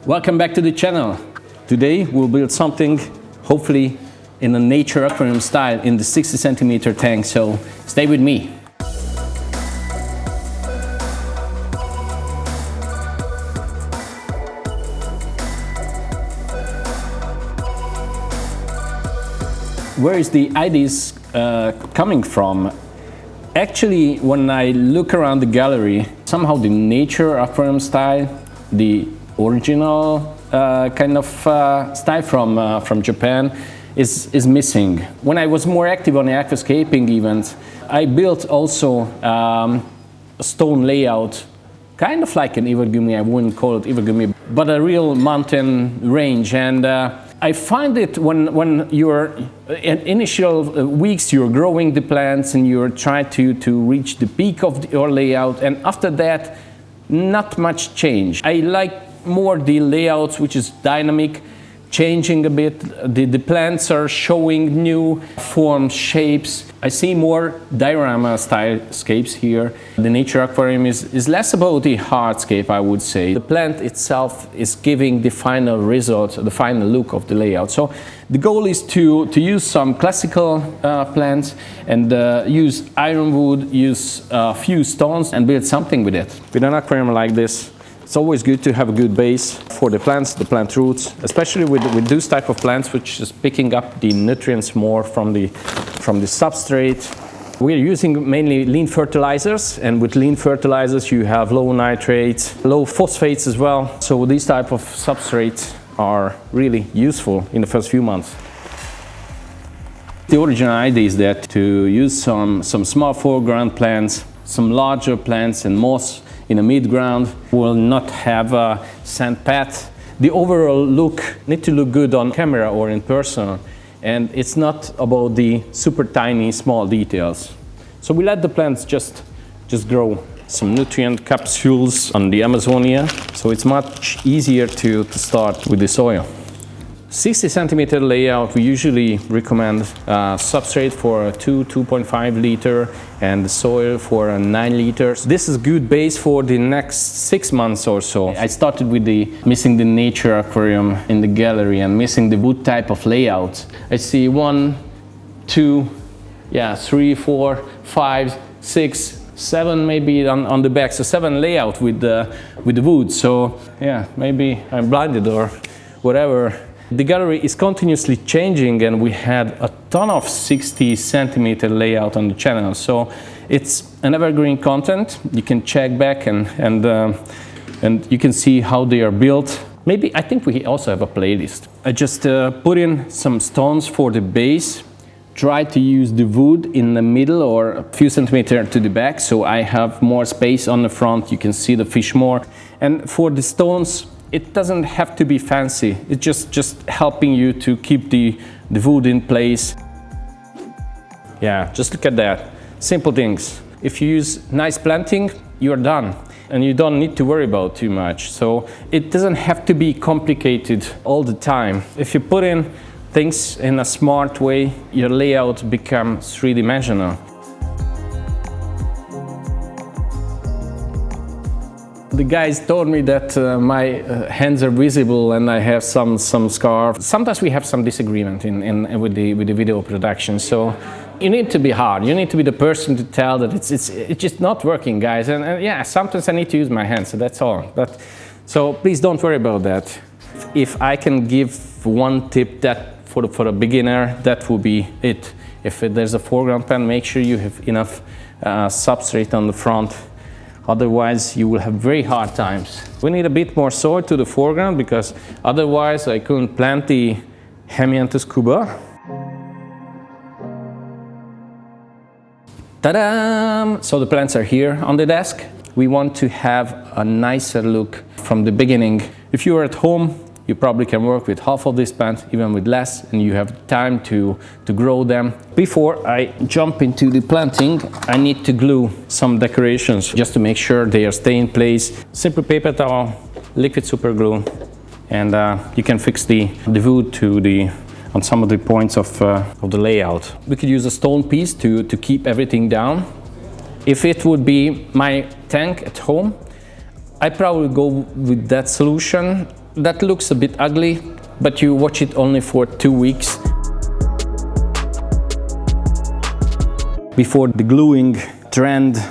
Welcome back to the channel. Today we'll build something, hopefully in a nature aquarium style, in the 60 centimeter tank, so stay with me. Where is the ideas coming from? Actually, when I look around the gallery, somehow the nature aquarium style, the original kind of style from Japan is missing. When I was more active on the aquascaping events, I built also a stone layout, kind of like an iwagumi. I wouldn't call it iwagumi, but a real mountain range. And I find it when you're in initial weeks, you're growing the plants and you're trying to reach the peak of your layout, and after that, not much change. I like more the layouts which is dynamic, changing a bit. The plants are showing new forms, shapes. I see more diorama style scapes here. The nature aquarium is less about the hardscape, I would say. The plant itself is giving the final result, the final look of the layout. So the goal is to use some classical plants and use ironwood, use a few stones and build something with it. With an aquarium like this, it's always good to have a good base for the plants, the plant roots, especially with those type of plants which is picking up the nutrients more from the substrate. We're using mainly lean fertilizers, and with lean fertilizers you have low nitrates, low phosphates as well. So these type of substrates are really useful in the first few months. The original idea is that to use some small foreground plants, some larger plants and moss in a midground, will not have a sand path. The overall look need to look good on camera or in person, and it's not about the super tiny small details. So we let the plants just grow. Some nutrient capsules on the Amazonia, so it's much easier to start with the soil. 60 centimeter layout, we usually recommend substrate for a 2.5 liter and soil for 9 liters. This is good base for the next 6 months or so. I started with missing the nature aquarium in the gallery and missing the wood type of layout. I see 1, 2, 3, 4, 5, 6, 7 maybe on the back, so 7 layout with the wood. So yeah, maybe I'm blinded or whatever. The gallery is continuously changing, and we had a ton of 60 centimeter layout on the channel. So it's an evergreen content. You can check back and you can see how they are built. Maybe, I think we also have a playlist. I just put in some stones for the base. Try to use the wood in the middle or a few centimeters to the back, so I have more space on the front. You can see the fish more. And for the stones, it doesn't have to be fancy. It's just helping you to keep the wood in place. Yeah, just look at that. Simple things. If you use nice planting, you're done. And you don't need to worry about too much. So it doesn't have to be complicated all the time. If you put in things in a smart way, your layout becomes three-dimensional. The guys told me that my hands are visible and I have some scars. Sometimes we have some disagreement with the video production. So you need to be hard. You need to be the person to tell that it's just not working, guys. And yeah, sometimes I need to use my hands. So that's all. So please don't worry about that. If I can give one tip that for the beginner, that would be it. If there's a foreground pan, make sure you have enough substrate on the front. Otherwise, you will have very hard times. We need a bit more soil to the foreground because otherwise I couldn't plant the Hemianthus cuba. Ta-da! So the plants are here on the desk. We want to have a nicer look from the beginning. If you are at home, you probably can work with half of this plant, even with less, and you have time to grow them. Before I jump into the planting, I need to glue some decorations just to make sure they are staying in place. Simple paper towel, liquid super glue, and you can fix the wood on some of the points of the layout. We could use a stone piece to keep everything down. If it would be my tank at home, I probably go with that solution. that looks a bit ugly, but you watch it only for 2 weeks. Before the gluing trend,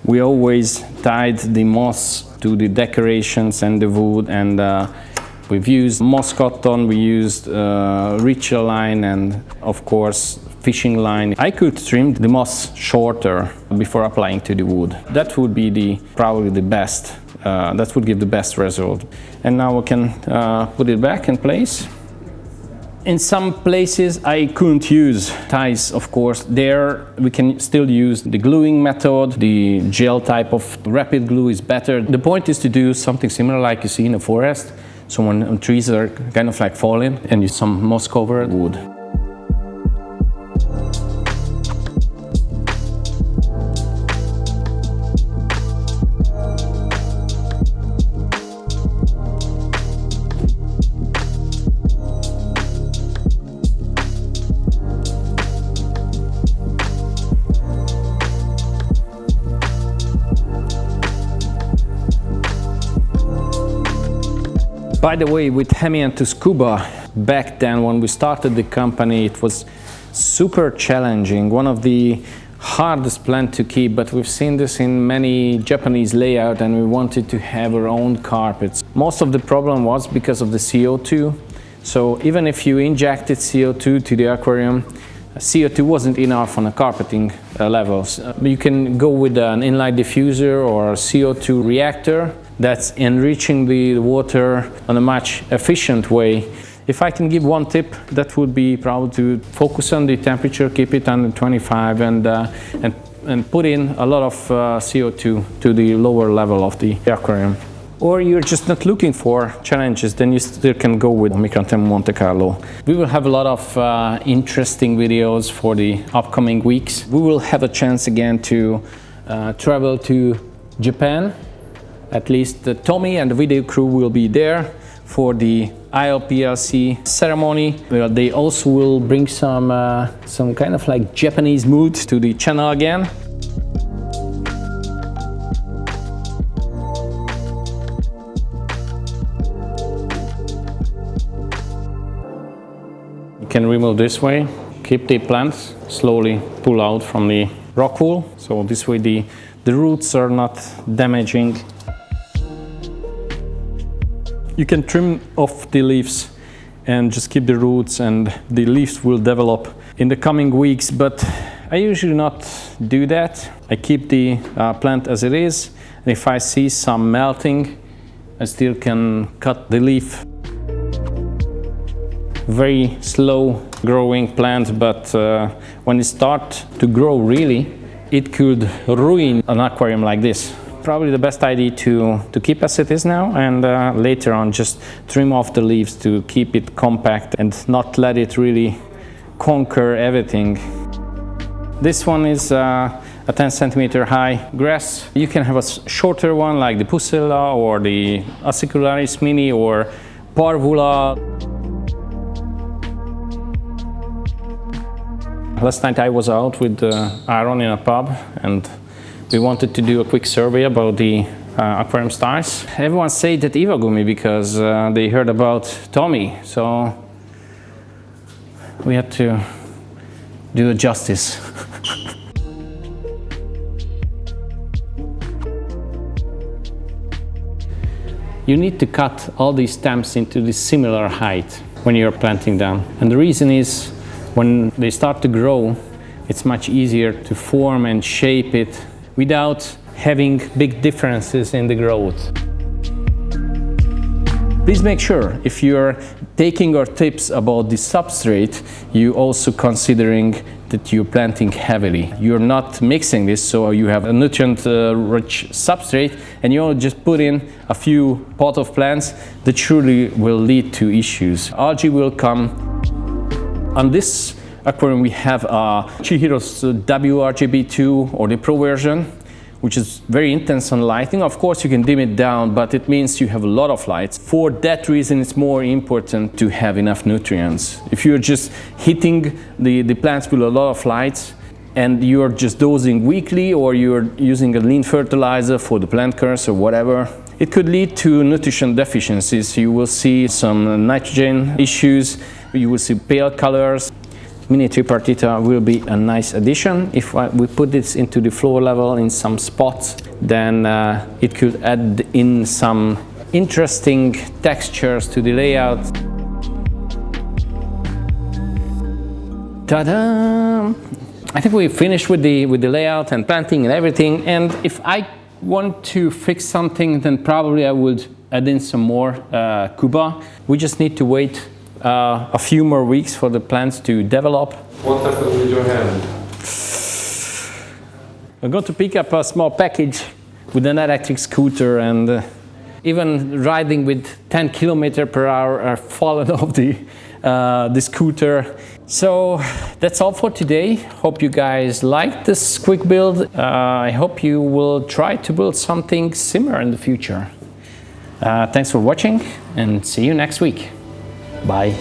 we always tied the moss to the decorations and the wood, and we've used moss cotton, we used ritual line, and of course fishing line. I could trim the moss shorter before applying to the wood. That would be probably the best. That would give the best result. And now we can put it back in place. In some places I couldn't use ties, of course. There we can still use the gluing method. The gel type of rapid glue is better. The point is to do something similar like you see in a forest. So when trees are kind of like falling and use some moss covered wood. By the way, with Hemi and to Scuba, back then when we started the company, it was super challenging. One of the hardest plants to keep, but we've seen this in many Japanese layouts, and we wanted to have our own carpets. Most of the problem was because of the CO2. So even if you injected CO2 to the aquarium, CO2 wasn't enough on the carpeting levels. You can go with an inline diffuser or a CO2 reactor that's enriching the water in a much efficient way. If I can give one tip, that would be probably to focus on the temperature, keep it under 25, and put in a lot of CO2 to the lower level of the aquarium. Or you're just not looking for challenges, then you still can go with Micron Monte Carlo. We will have a lot of interesting videos for the upcoming weeks. We will have a chance again to travel to Japan. At least Tommy and the video crew will be there for the ILPLC ceremony. They also will bring some kind of like Japanese mood to the channel again. You can remove this way, keep the plants, slowly pull out from the rock wool. So this way the roots are not damaging. You can trim off the leaves and just keep the roots, and the leaves will develop in the coming weeks, but I usually not do that. I keep the plant as it is, and if I see some melting, I still can cut the leaf. Very slow growing plant, but when it starts to grow really, it could ruin an aquarium like this. Probably the best idea to keep as it is now, and later on just trim off the leaves to keep it compact and not let it really conquer everything. This one is a 10 centimeter high grass. You can have a shorter one like the Pusilla or the Acicularis mini or Parvula. Last night I was out with Aaron in a pub, and we wanted to do a quick survey about the aquarium styles. Everyone said that Iwagumi because they heard about Tommy, so we had to do it justice. You need to cut all these stems into the similar height when you're planting them. And the reason is when they start to grow, it's much easier to form and shape it without having big differences in the growth. Please make sure if you're taking our tips about the substrate, you also considering that you're planting heavily. You're not mixing this, so you have a nutrient-rich substrate, and you just put in a few pot of plants that surely will lead to issues. Algae will come. On this aquarium we have a Chihiro's WRGB2 or the Pro version, which is very intense on lighting. Of course you can dim it down, but it means you have a lot of lights. For that reason it's more important to have enough nutrients. If you're just hitting the plants with a lot of lights and you're just dosing weekly, or you're using a lean fertilizer for the plant curse or whatever, It could lead to nutrition deficiencies. You will see some nitrogen issues, you will see pale colors. Mini tripartita will be a nice addition. If we put this into the floor level in some spots, then it could add in some interesting textures to the layout. Ta-da! I think we finished with the layout and planting and everything, and if I want to fix something, then probably I would add in some more Cuba. We just need to wait a few more weeks for the plants to develop. What happened with your hand? I'm going to pick up a small package with an electric scooter, and even riding with 10 km/h, I've fallen off the scooter. So that's all for today. Hope you guys liked this quick build. I hope you will try to build something similar in the future. Thanks for watching, and see you next week. Bye.